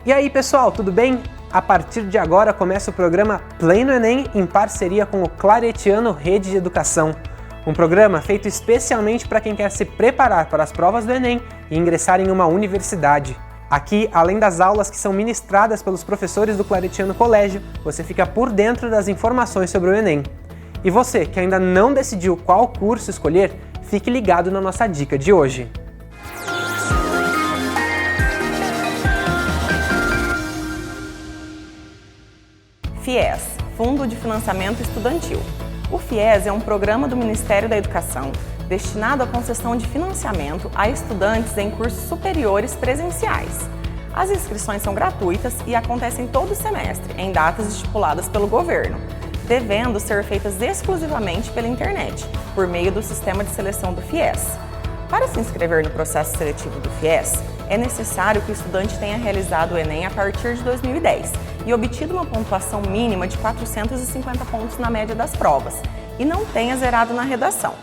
E aí pessoal, tudo bem? A partir de agora começa o programa Play no Enem em parceria com o Claretiano Rede de Educação. Um programa feito especialmente para quem quer se preparar para as provas do Enem e ingressar em uma universidade. Aqui, além das aulas que são ministradas pelos professores do Claretiano Colégio, você fica por dentro das informações sobre o Enem. E você, que ainda não decidiu qual curso escolher, fique ligado na nossa dica de hoje. FIES, Fundo de Financiamento Estudantil. O FIES é um programa do Ministério da Educação destinado à concessão de financiamento a estudantes em cursos superiores presenciais. As inscrições são gratuitas e acontecem todo semestre, em datas estipuladas pelo governo, devendo ser feitas exclusivamente pela internet, por meio do sistema de seleção do FIES. Para se inscrever no processo seletivo do FIES, é necessário que o estudante tenha realizado o Enem a partir de 2010 e obtido uma pontuação mínima de 450 pontos na média das provas e não tenha zerado na redação.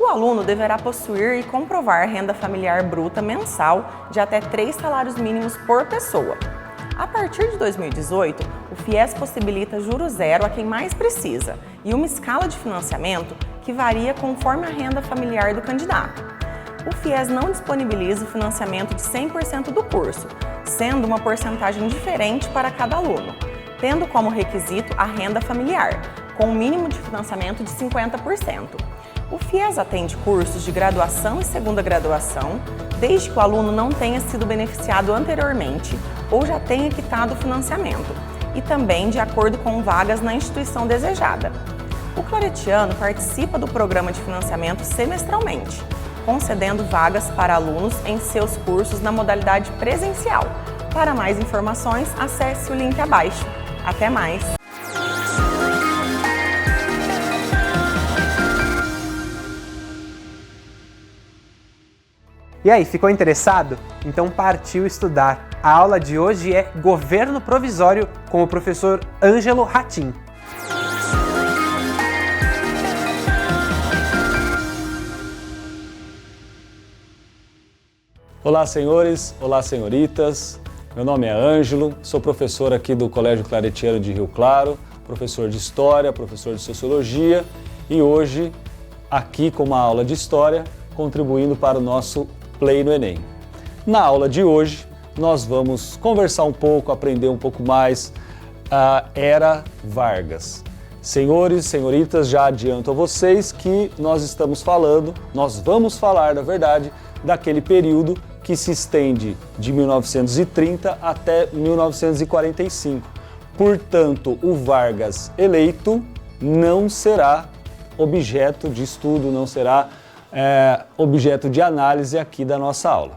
O aluno deverá possuir e comprovar renda familiar bruta mensal de até 3 salários mínimos por pessoa. A partir de 2018, o FIES possibilita juros zero a quem mais precisa e uma escala de financiamento que varia conforme a renda familiar do candidato. O FIES não disponibiliza o financiamento de 100% do curso, sendo uma porcentagem diferente para cada aluno, tendo como requisito a renda familiar, com um mínimo de financiamento de 50%. O FIES atende cursos de graduação e segunda graduação, desde que o aluno não tenha sido beneficiado anteriormente ou já tenha quitado o financiamento, e também de acordo com vagas na instituição desejada. O Claretiano participa do programa de financiamento semestralmente, concedendo vagas para alunos em seus cursos na modalidade presencial. Para mais informações, acesse o link abaixo. Até mais! E aí, ficou interessado? Então partiu estudar. A aula de hoje é Governo Provisório com o professor Ângelo Ratim. Olá, senhores, olá, senhoritas. Meu nome é Ângelo, sou professor aqui do Colégio Claretiano de Rio Claro, professor de História, professor de Sociologia e hoje aqui com uma aula de História, contribuindo para o nosso Play no Enem. Na aula de hoje, nós vamos conversar um pouco, aprender um pouco mais a Era Vargas. Senhores, senhoritas, já adianto a vocês que nós vamos falar, na verdade, daquele período que se estende de 1930 até 1945. Portanto, o Vargas eleito não será objeto de estudo, não será objeto de análise aqui da nossa aula.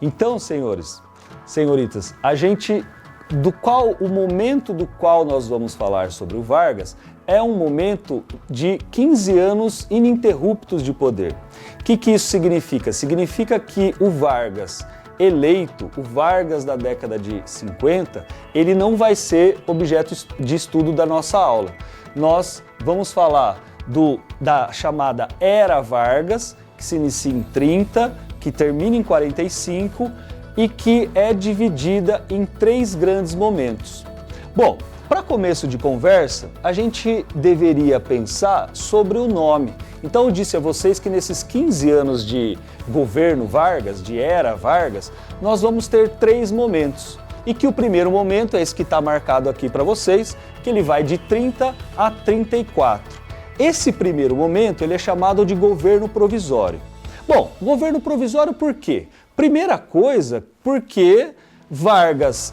Então, senhores, senhoritas, o momento do qual nós vamos falar sobre o Vargas é um momento de 15 anos ininterruptos de poder. O que isso significa? Significa que o Vargas eleito, o Vargas da década de 50, ele não vai ser objeto de estudo da nossa aula. Nós vamos falar da chamada Era Vargas, que se inicia em 30, que termina em 45 e que é dividida em 3 grandes momentos. Bom, para começo de conversa, a gente deveria pensar sobre o nome. Então eu disse a vocês que nesses 15 anos de governo Vargas, de Era Vargas, nós vamos ter 3 momentos. E que o primeiro momento é esse que está marcado aqui para vocês, que ele vai de 30 a 34. Esse primeiro momento ele é chamado de governo provisório. Bom, governo provisório por quê? Primeira coisa, porque Vargas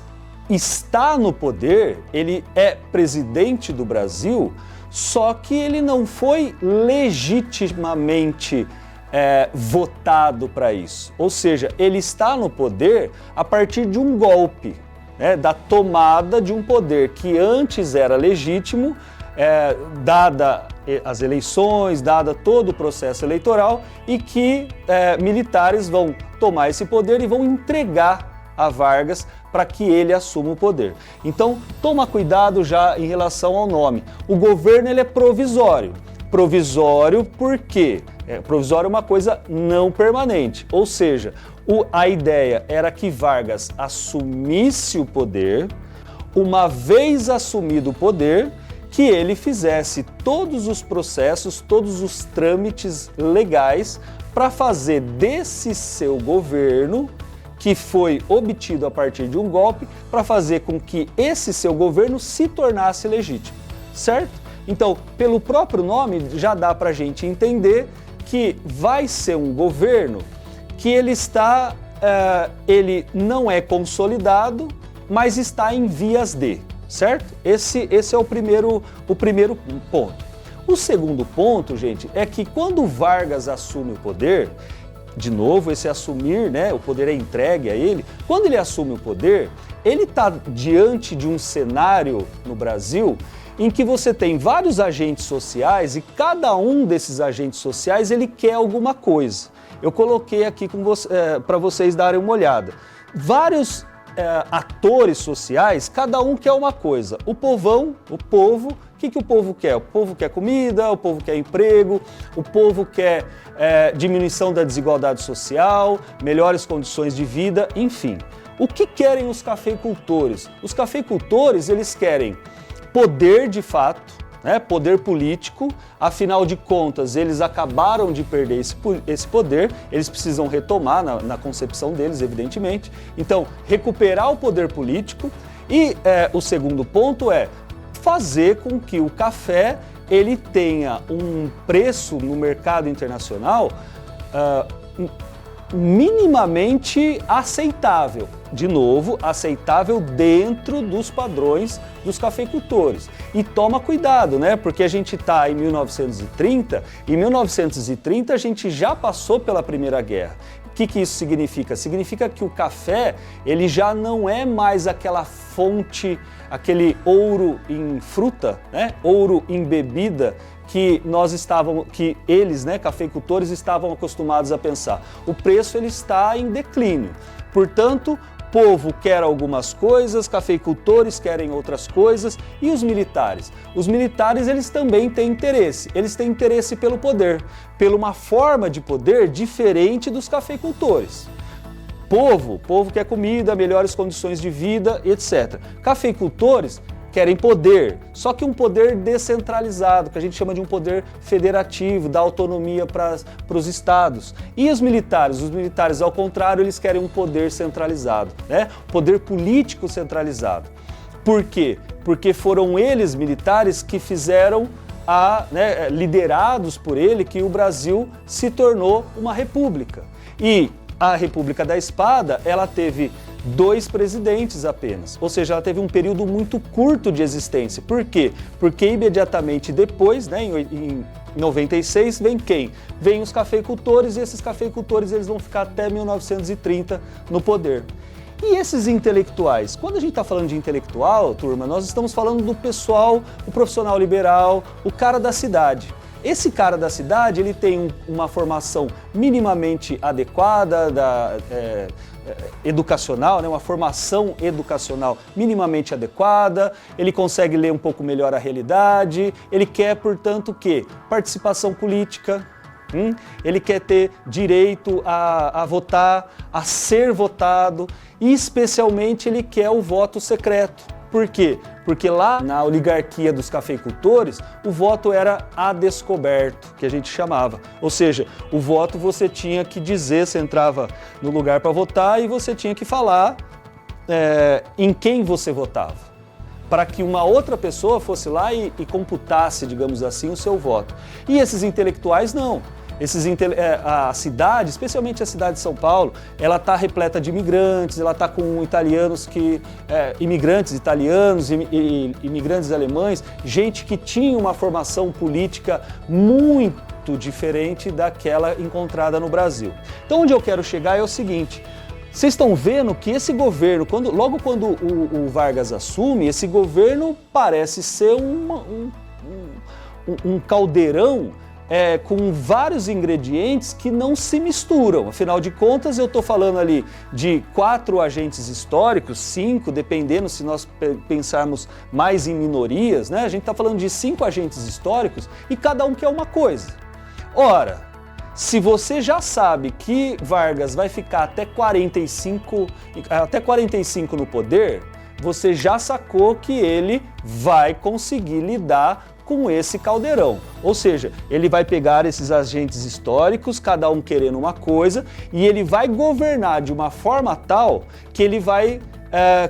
está no poder, ele é presidente do Brasil, só que ele não foi legitimamente votado para isso. Ou seja, ele está no poder a partir de um golpe, da tomada de um poder que antes era legítimo, dada as eleições, dada todo o processo eleitoral, e que militares vão tomar esse poder e vão entregar a Vargas para que ele assuma o poder. Então, toma cuidado já em relação ao nome. O governo ele é provisório. Provisório porque Provisório é uma coisa não permanente, ou seja, a ideia era que Vargas assumisse o poder, uma vez assumido o poder, que ele fizesse todos os processos, todos os trâmites legais para fazer desse seu governo, que foi obtido a partir de um golpe, para fazer com que esse seu governo se tornasse legítimo, certo? Então, pelo próprio nome, já dá para a gente entender que vai ser um governo que ele não é consolidado, mas está em vias de, certo? Esse é o primeiro ponto. O segundo ponto, gente, é que quando Vargas assume o poder, de novo, esse assumir, né, o poder é entregue a ele, quando ele assume o poder, ele está diante de um cenário no Brasil em que você tem vários agentes sociais e cada um desses agentes sociais ele quer alguma coisa. Eu coloquei aqui para vocês darem uma olhada. Vários atores sociais, cada um quer uma coisa. O povo, o que o povo quer? O povo quer comida, o povo quer emprego, o povo quer diminuição da desigualdade social, melhores condições de vida, enfim. O que querem os cafeicultores? Os cafeicultores, eles querem poder de fato, né, poder político, afinal de contas eles acabaram de perder esse poder, eles precisam retomar na concepção deles, evidentemente, então recuperar o poder político e o segundo ponto é fazer com que o café ele tenha um preço no mercado internacional minimamente aceitável. De novo, aceitável dentro dos padrões dos cafeicultores. E toma cuidado, né? Porque a gente está em 1930, e em 1930 a gente já passou pela Primeira Guerra. O que isso significa? Significa que o café, ele já não é mais aquela fonte, aquele ouro em fruta, né? Ouro em bebida, que eles, né, cafeicultores, estavam acostumados a pensar. O preço ele está em declínio. Portanto, o povo quer algumas coisas, cafeicultores querem outras coisas e os militares? Os militares eles também têm interesse. Eles têm interesse pelo poder, pela uma forma de poder diferente dos cafeicultores. Povo quer comida, melhores condições de vida, etc. Cafeicultores querem poder, só que um poder descentralizado, que a gente chama de um poder federativo, dá autonomia para os estados. E os militares, ao contrário, eles querem um poder centralizado, né? Poder político centralizado. Por quê? Porque foram eles, militares, que fizeram, liderados por ele, que o Brasil se tornou uma república. E a República da Espada, ela teve 2 presidentes apenas, ou seja, ela teve um período muito curto de existência. Por quê? Porque imediatamente depois, né, em 96, vem quem? Vem os cafeicultores, e esses cafeicultores eles vão ficar até 1930 no poder. E esses intelectuais? Quando a gente está falando de intelectual, turma, nós estamos falando do pessoal, o profissional liberal, o cara da cidade. Esse cara da cidade, ele tem uma formação minimamente adequada, educacional, né? Uma formação educacional minimamente adequada, ele consegue ler um pouco melhor a realidade, ele quer, portanto, o quê? Participação política, ele quer ter direito a votar, a ser votado, e especialmente ele quer o voto secreto. Por quê? Porque lá na oligarquia dos cafeicultores, o voto era a descoberto, que a gente chamava. Ou seja, o voto você tinha que dizer, você entrava no lugar para votar e você tinha que falar em quem você votava, para que uma outra pessoa fosse lá e computasse, digamos assim, o seu voto. E esses intelectuais não. A cidade, especialmente a cidade de São Paulo, ela está repleta de imigrantes, ela está com imigrantes italianos e imigrantes alemães, gente que tinha uma formação política muito diferente daquela encontrada no Brasil. Então, onde eu quero chegar é o seguinte: vocês estão vendo que esse governo, logo quando o Vargas assume, esse governo parece ser um caldeirão com vários ingredientes que não se misturam. Afinal de contas, eu estou falando ali de 4 agentes históricos, 5, dependendo se nós pensarmos mais em minorias, né? A gente está falando de 5 agentes históricos e cada um quer uma coisa. Ora, se você já sabe que Vargas vai ficar até 45 no poder, você já sacou que ele vai conseguir lidar com esse caldeirão. Ou seja, ele vai pegar esses agentes históricos, cada um querendo uma coisa, e ele vai governar de uma forma tal que ele vai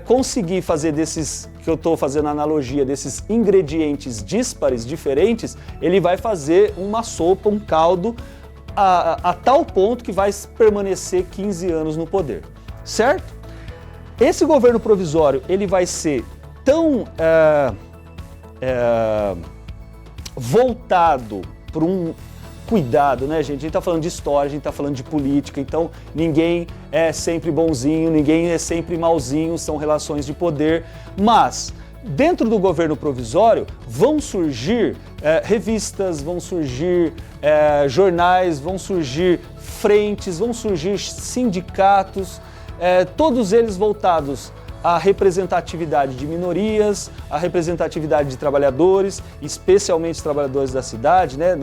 conseguir fazer desses, que eu estou fazendo analogia, desses ingredientes díspares, diferentes, ele vai fazer uma sopa, um caldo, a tal ponto que vai permanecer 15 anos no poder, certo? Esse governo provisório, ele vai ser tão voltado para um cuidado, né, gente? A gente está falando de história, a gente está falando de política, então ninguém é sempre bonzinho, ninguém é sempre malzinho, são relações de poder, mas dentro do governo provisório vão surgir revistas, vão surgir jornais, vão surgir frentes, vão surgir sindicatos, todos eles voltados à representatividade de minorias, à representatividade de trabalhadores, especialmente os trabalhadores da cidade, né?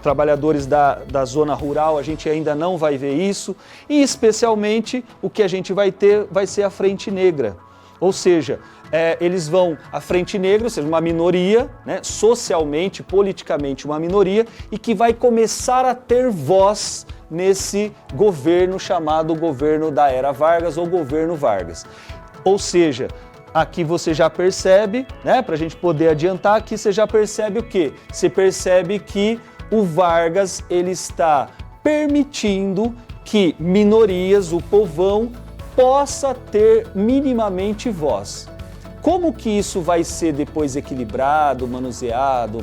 Trabalhadores da zona rural, a gente ainda não vai ver isso, e especialmente o que a gente vai ter vai ser a Frente Negra. Ou seja, eles vão, a Frente Negra, ou seja, uma minoria, né, socialmente, politicamente uma minoria, e que vai começar a ter voz nesse governo chamado governo da Era Vargas ou governo Vargas. Ou seja, aqui você já percebe, né, para a gente poder adiantar, aqui você já percebe o quê? Você percebe que o Vargas ele está permitindo que minorias, o povão, possa ter minimamente voz. Como que isso vai ser depois equilibrado, manuseado,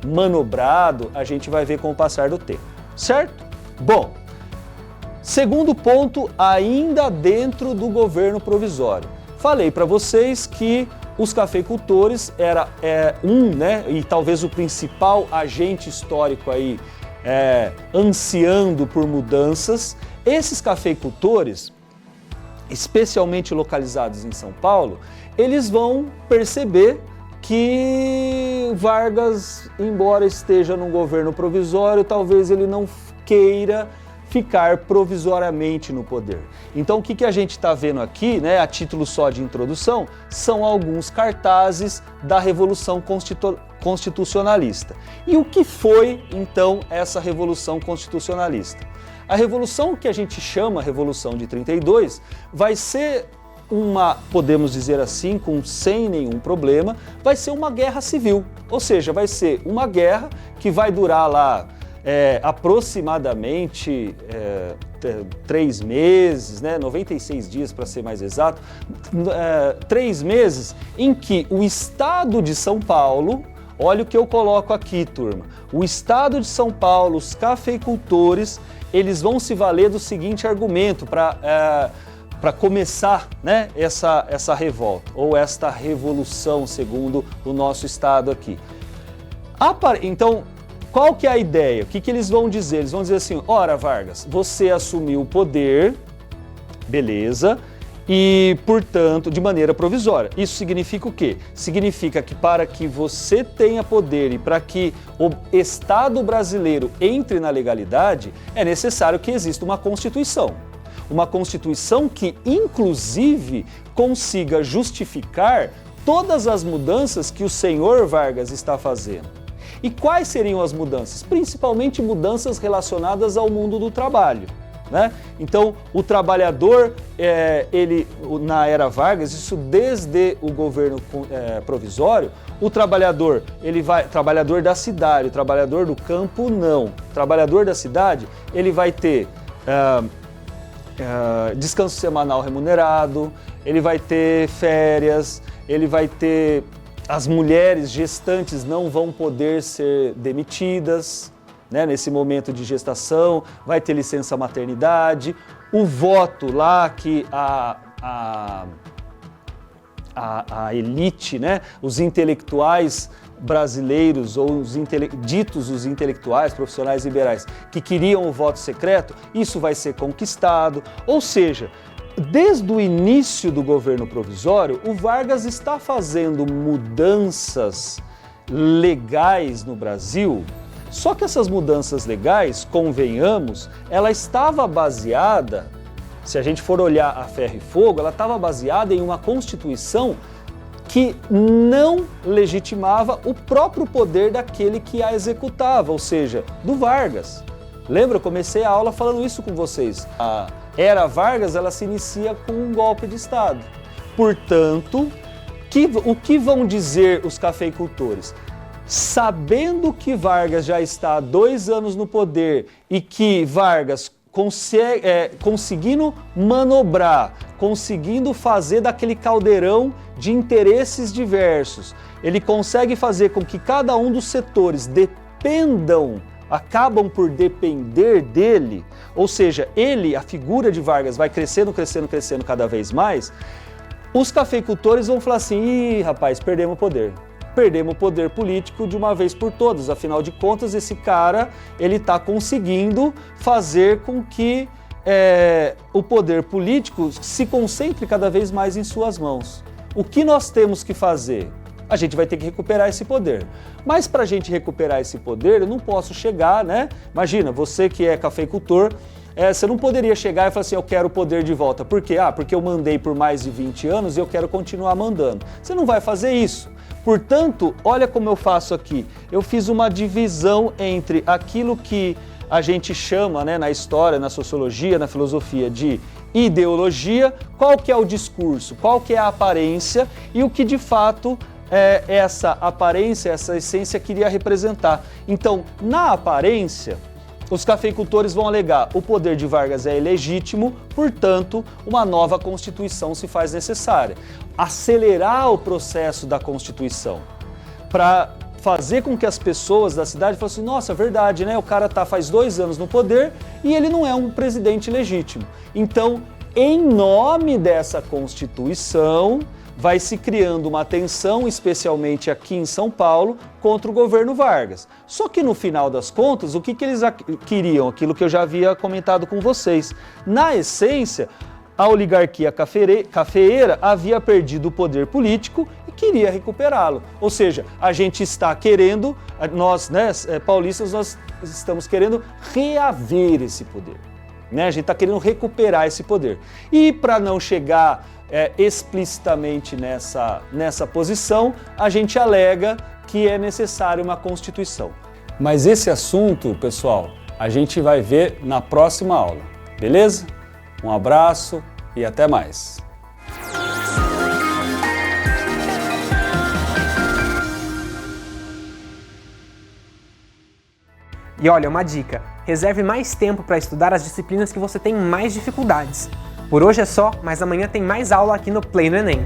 manobrado, a gente vai ver com o passar do tempo, certo? Bom, segundo ponto, ainda dentro do governo provisório. Falei para vocês que os cafeicultores era né, e talvez o principal agente histórico aí ansiando por mudanças. Esses cafeicultores, especialmente localizados em São Paulo, eles vão perceber que Vargas, embora esteja num governo provisório, talvez ele não queira ficar provisoriamente no poder. Então o que a gente está vendo aqui, né, a título só de introdução, são alguns cartazes da Revolução Constitucionalista. E o que foi então essa Revolução Constitucionalista? A revolução que a gente chama Revolução de 32 vai ser uma, podemos dizer assim, sem nenhum problema, vai ser uma guerra civil. Ou seja, vai ser uma guerra que vai durar lá aproximadamente 3 meses, né, 96 dias para ser mais exato, 3 meses em que o Estado de São Paulo, olha o que eu coloco aqui, turma, o Estado de São Paulo, os cafeicultores, eles vão se valer do seguinte argumento para começar, né, essa revolta, ou esta revolução, segundo o nosso Estado aqui. Então, qual que é a ideia? O que eles vão dizer? Eles vão dizer assim, ora Vargas, você assumiu o poder, beleza, e portanto, de maneira provisória. Isso significa o quê? Significa que para que você tenha poder e para que o Estado brasileiro entre na legalidade, é necessário que exista uma Constituição. Uma Constituição que, inclusive, consiga justificar todas as mudanças que o senhor Vargas está fazendo. E quais seriam as mudanças? Principalmente mudanças relacionadas ao mundo do trabalho, né? Então, o trabalhador, ele na Era Vargas, isso desde o governo provisório, o trabalhador, trabalhador da cidade, o trabalhador do campo não. O trabalhador da cidade, ele vai ter descanso semanal remunerado, ele vai ter férias, ele vai ter... As mulheres gestantes não vão poder ser demitidas, né, nesse momento de gestação, vai ter licença maternidade, o voto lá que a elite, né, os intelectuais brasileiros ou os intelectuais, profissionais liberais que queriam o voto secreto, isso vai ser conquistado, ou seja, desde o início do governo provisório, o Vargas está fazendo mudanças legais no Brasil Só que essas mudanças legais, convenhamos, ela estava baseada, se a gente for olhar a ferro e fogo, ela estava baseada em uma Constituição que não legitimava o próprio poder daquele que a executava, ou seja, do Vargas. Lembra? Eu comecei a aula falando isso com vocês. A era Vargas, ela se inicia com um golpe de Estado. Portanto, o que vão dizer os cafeicultores? Sabendo que Vargas já está há 2 anos no poder e que Vargas conseguindo manobrar, conseguindo fazer daquele caldeirão de interesses diversos, ele consegue fazer com que cada um dos setores acabam por depender dele, ou seja, ele, a figura de Vargas, vai crescendo cada vez mais, os cafeicultores vão falar assim, ih, rapaz, perdemos o poder. Perdemos o poder político de uma vez por todas. Afinal de contas, esse cara, ele está conseguindo fazer com que o poder político se concentre cada vez mais em suas mãos. O que nós temos que fazer? A gente vai ter que recuperar esse poder. Mas para a gente recuperar esse poder, eu não posso chegar, né? Imagina, você que é cafeicultor, você não poderia chegar e falar assim, eu quero o poder de volta. Por quê? Porque eu mandei por mais de 20 anos e eu quero continuar mandando. Você não vai fazer isso. Portanto, olha como eu faço aqui. Eu fiz uma divisão entre aquilo que a gente chama, né, na história, na sociologia, na filosofia, de ideologia, qual que é o discurso, qual que é a aparência e o que de fato essa aparência, essa essência queria representar. Então, na aparência, os cafeicultores vão alegar o poder de Vargas é ilegítimo, portanto, uma nova Constituição se faz necessária. Acelerar o processo da Constituição para fazer com que as pessoas da cidade falem assim, nossa, é verdade, né? O cara faz 2 anos no poder e ele não é um presidente legítimo. Então, em nome dessa Constituição, vai se criando uma tensão, especialmente aqui em São Paulo, contra o governo Vargas. Só que no final das contas, o que eles queriam? Aquilo que eu já havia comentado com vocês. Na essência, a oligarquia cafeeira havia perdido o poder político e queria recuperá-lo. Ou seja, a gente está querendo, nós, né, paulistas, nós estamos querendo reaver esse poder. Né? A gente está querendo recuperar esse poder. E para não chegar explicitamente nessa posição, a gente alega que é necessária uma Constituição. Mas esse assunto, pessoal, a gente vai ver na próxima aula, beleza? Um abraço e até mais! E olha, uma dica, reserve mais tempo para estudar as disciplinas que você tem mais dificuldades. Por hoje é só, mas amanhã tem mais aula aqui no Play no Enem.